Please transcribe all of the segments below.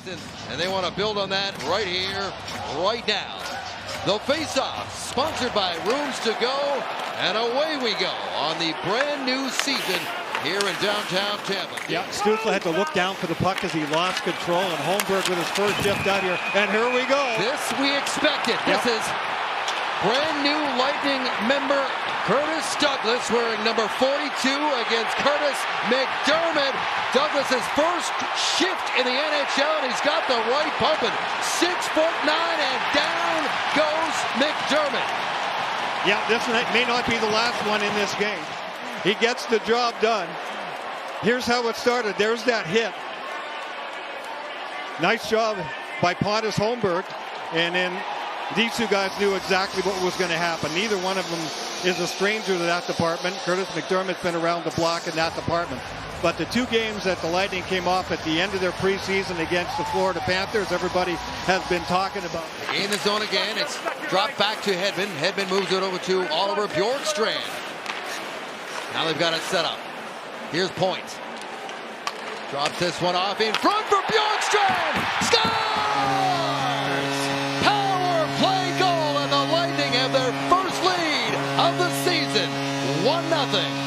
season, and they want to build on that right here, right now. The face-off, sponsored by Rooms to Go, and away we go on the brand new season here in downtown Tampa. Yeah, Stützle had to look down for the puck as he lost control, and Holmberg with his first shift out here, and here we go. This we expected. This is brand new Lightning member Curtis Douglas wearing number 42 against Curtis McDermott. Douglas's first shift in the NHL, and he's got the right pumping. 6'9", and down goes McDermott. Yeah, this may not be the last one in this game. He gets the job done. Here's how it started. There's that hit. Nice job by Pontus Holmberg, and then these two guys knew exactly what was going to happen. Neither one of them is a stranger to that department. Curtis McDermott's been around the block in that department. But the two games that the Lightning came off at the end of their preseason against the Florida Panthers, everybody has been talking about. In the zone again, it's dropped back to Hedman. Hedman moves it over to Oliver Bjorkstrand. Now they've got it set up. Here's Point. Drops this one off in front for Bjorkstrand. Scores! Power play goal, and the Lightning have their first lead of the season. 1-0.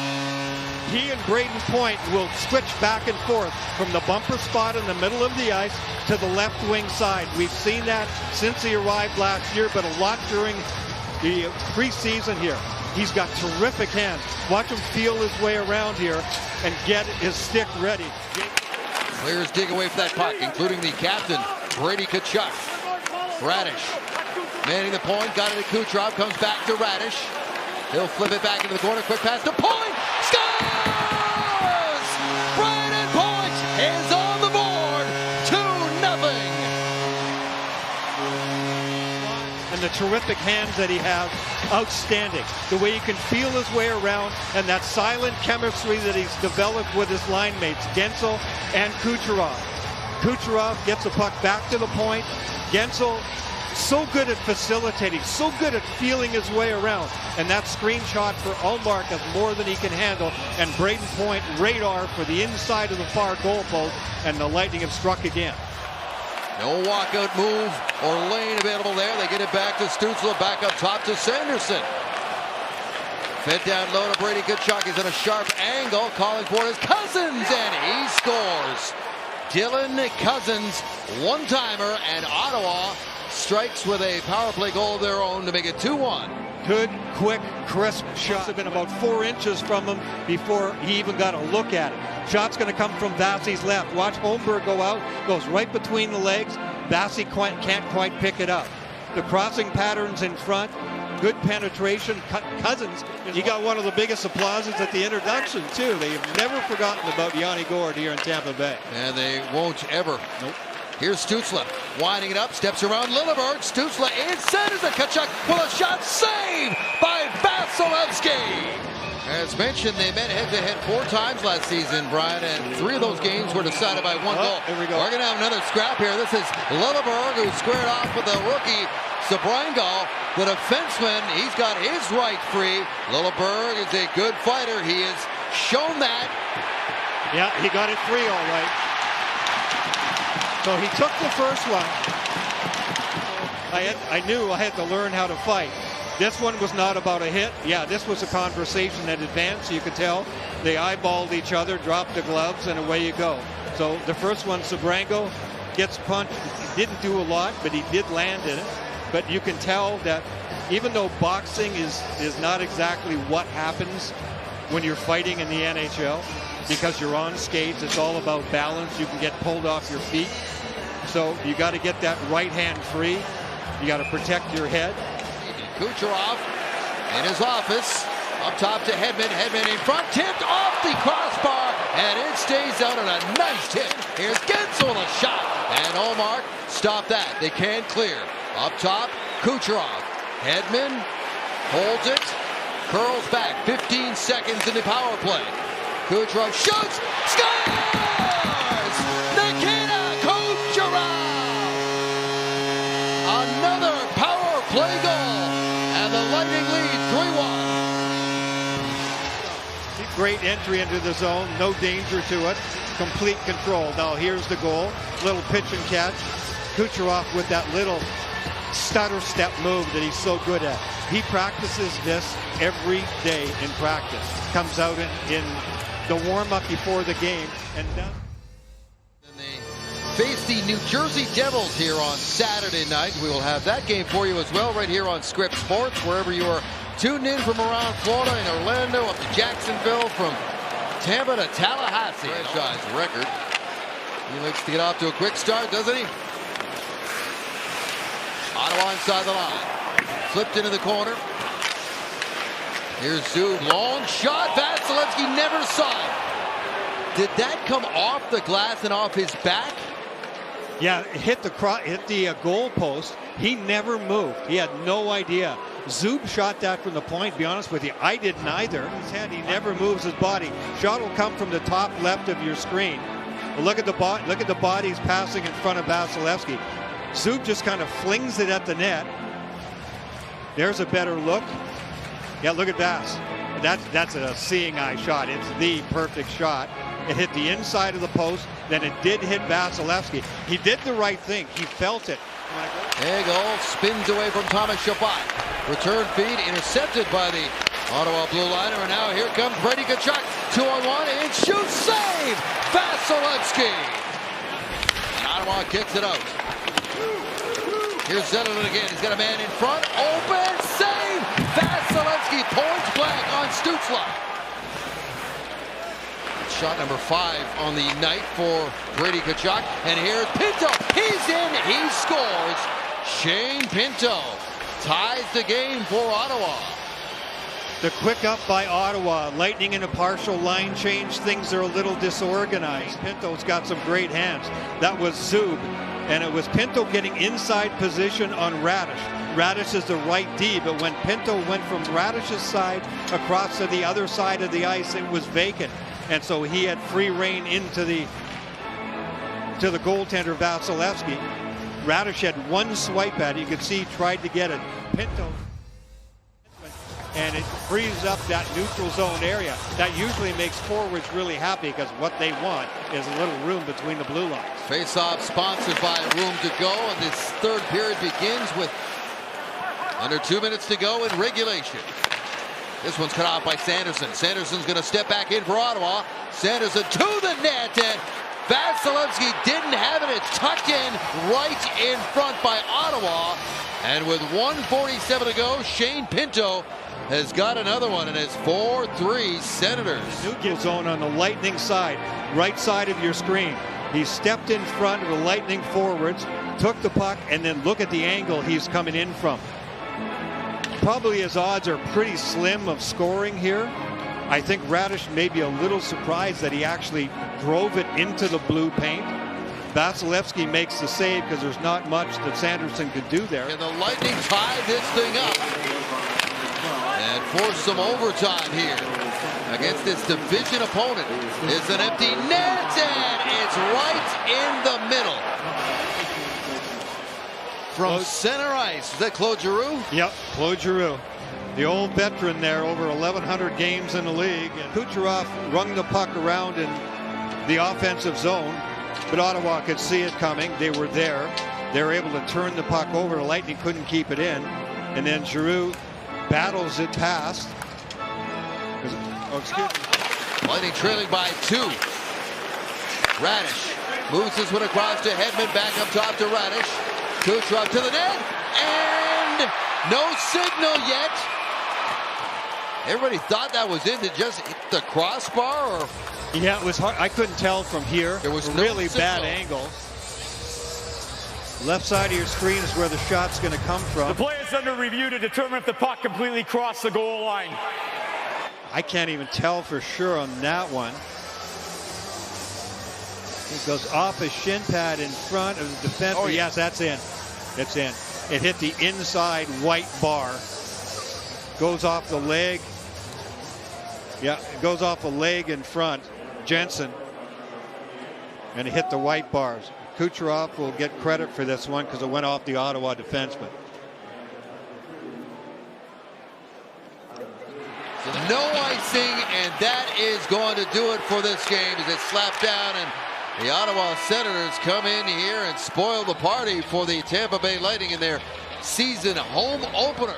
He and Braden Point will switch back and forth from the bumper spot in the middle of the ice to the left wing side. We've seen that since he arrived last year, but a lot during the preseason here. He's got terrific hands. Watch him feel his way around here and get his stick ready. Players dig away from that puck, including the captain, Brady Tkachuk. Radish manning the point, got it to Kucherov, comes back to Radish. He'll flip it back into the corner, quick pass to Point, scores! Brandon Point is on the board, 2-0. And the terrific hands that he has, outstanding. The way he can feel his way around, and that silent chemistry that he's developed with his line mates, Gensel and Kucherov. Kucherov gets the puck back to the point. Gensel, so good at facilitating, so good at feeling his way around. And that screenshot for Ullmark is more than he can handle. And Braden Point, radar for the inside of the far goal post, and the Lightning have struck again. No walkout move or lane available there. They get it back to Stützle, back up top to Sanderson. Fed down low to Brady Tkachuk. He's at a sharp angle, calling for his Cousins, and he scores. Dylan Cousins, one-timer, and Ottawa strikes with a power play goal of their own to make it 2-1. Good, quick, crisp shots. Have been about 4 inches from him before he even got a look at it. Shot's going to come from Vasi's left. Watch Holmberg go out, goes right between the legs. Vasi can't quite pick it up. The crossing patterns in front, good penetration. Cousins, he got one of the biggest applauses at the introduction too. They've never forgotten about Yanni Gourde here in Tampa Bay. And they won't ever. Nope. Here's Stützle, winding it up, steps around Lilleberg. Stützle inside is a Tkachuk with a shot saved by Vasilevsky. As mentioned, they met head-to-head 4 times last season, Brian, and 3 of those games were decided by 1 goal. Here we go. We're going to have another scrap here. This is Lilleberg, who squared off with the rookie Sabrangal, the defenseman. He's got his right free. Lilleberg is a good fighter. He has shown that. Yeah, he got it free all right. So he took the first one. I knew I had to learn how to fight. This one was not about a hit. Yeah, this was a conversation that advanced. You could tell they eyeballed each other, dropped the gloves, and away you go. So the first one, Sabrango gets punched. He didn't do a lot, but he did land in it. But you can tell that even though boxing is not exactly what happens when you're fighting in the NHL, because you're on skates, it's all about balance. You can get pulled off your feet. So you got to get that right hand free. You got to protect your head. Kucherov in his office, up top to Hedman. Hedman in front, tipped off the crossbar, and it stays out on a nice tip. Here's Gensel, a shot, and Ullmark stopped that. They can't clear. Up top, Kucherov. Hedman holds it, curls back. 15 seconds in the power play. Kucherov shoots, scores! Nikita Kucherov! Another power play goal, and the Lightning lead 3-1. Great entry into the zone, no danger to it. complete control. Now here's the goal. Little pitch and catch. Kucherov with that little stutter step move that he's so good at. He practices this every day in practice. Comes out in the warm-up before the game and does. Face the New Jersey Devils here on Saturday night. We will have that game for you as well right here on Script Sports, wherever you are tuned in from around Florida and Orlando, up to Jacksonville, from Tampa to Tallahassee. Franchise record. He likes to get off to a quick start, doesn't he? Ottawa inside the line. Flipped into the corner. Here's Zub. Long shot. Vasilevsky never saw it. Did that come off the glass and off his back? Yeah, it hit the goal post. He never moved. He had no idea. Zub shot that from the point, to be honest with you. I didn't either. His head, he never moves his body. Shot will come from the top left of your screen. But look at the bodies passing in front of Vasilevsky. Zub just kind of flings it at the net. There's a better look. Yeah, look at Vas. That's a seeing eye shot. It's the perfect shot. It hit the inside of the post, then it did hit Vasilevsky. He did the right thing. He felt it. Hagel spins away from Thomas Chabot. Return feed intercepted by the Ottawa blue liner, and now here comes Brady Tkachuk. 2-on-1 and shoots, save! Vasilevsky! And Ottawa kicks it out. Here's Zetterlund again. He's got a man in front. Open save! Vasilevsky points blank on Stützle. Shot number 5 on the night for Brady Tkachuk. And here's Pinto. He's in. He scores. Shane Pinto ties the game for Ottawa. The quick up by Ottawa. Lightning in a partial line change. Things are a little disorganized. Pinto's got some great hands. That was Zub. And it was Pinto getting inside position on Radish. Radish is the right D, but when Pinto went from Radish's side across to the other side of the ice, it was vacant. And so he had free reign into the goaltender Vasilevsky. Radish had one swipe at it. You could see he tried to get it. Pinto, and it frees up that neutral zone area. That usually makes forwards really happy because what they want is a little room between the blue lines. Face-off sponsored by Room to Go, and this third period begins with under 2 minutes to go in regulation. This one's cut off by Sanderson. Sanderson's going to step back in for Ottawa. Sanderson to the net, and Vasilevsky didn't have it. It's tucked in right in front by Ottawa. And with 1:47 to go, Shane Pinto has got another one, and it's 4-3 Senators. Neutral zone on the Lightning side, right side of your screen. He stepped in front of the Lightning forwards, took the puck, and then look at the angle he's coming in from. Probably his odds are pretty slim of scoring here. I think Radish may be a little surprised that he actually drove it into the blue paint. Vasilevsky makes the save because there's not much that Sanderson could do there. And the Lightning tie this thing up and force some overtime here against this division opponent. It's an empty net, and it's right in the middle. From center ice, is that Claude Giroux? Yep, Claude Giroux. The old veteran there, over 1,100 games in the league. And Kucherov rung the puck around in the offensive zone, but Ottawa could see it coming. They were there. They were able to turn the puck over. The Lightning couldn't keep it in. And then Giroux battles it past. Oh, excuse me. Lightning trailing by 2. Radish moves this one across to Hedman, back up top to Radish. Kucherov to the net, and no signal yet. Everybody thought that was in. Did just hit the crossbar, or? Yeah, it was hard. I couldn't tell from here. There was a no really signal. bad angle. Left side of your screen is where the shot's going to come from. The play is under review to determine if the puck completely crossed the goal line. I can't even tell for sure on that one. It goes off a shin pad in front of the defense. Oh, yes, that's in. It's in. It hit the inside white bar. Goes off the leg. Yeah, it goes off the leg in front. Jensen. And it hit the white bars. Kucherov will get credit for this one because it went off the Ottawa defenseman. So No icing, and that is going to do it for this game as it's slapped down, and the Ottawa Senators come in here and spoil the party for the Tampa Bay Lightning in their season home opener.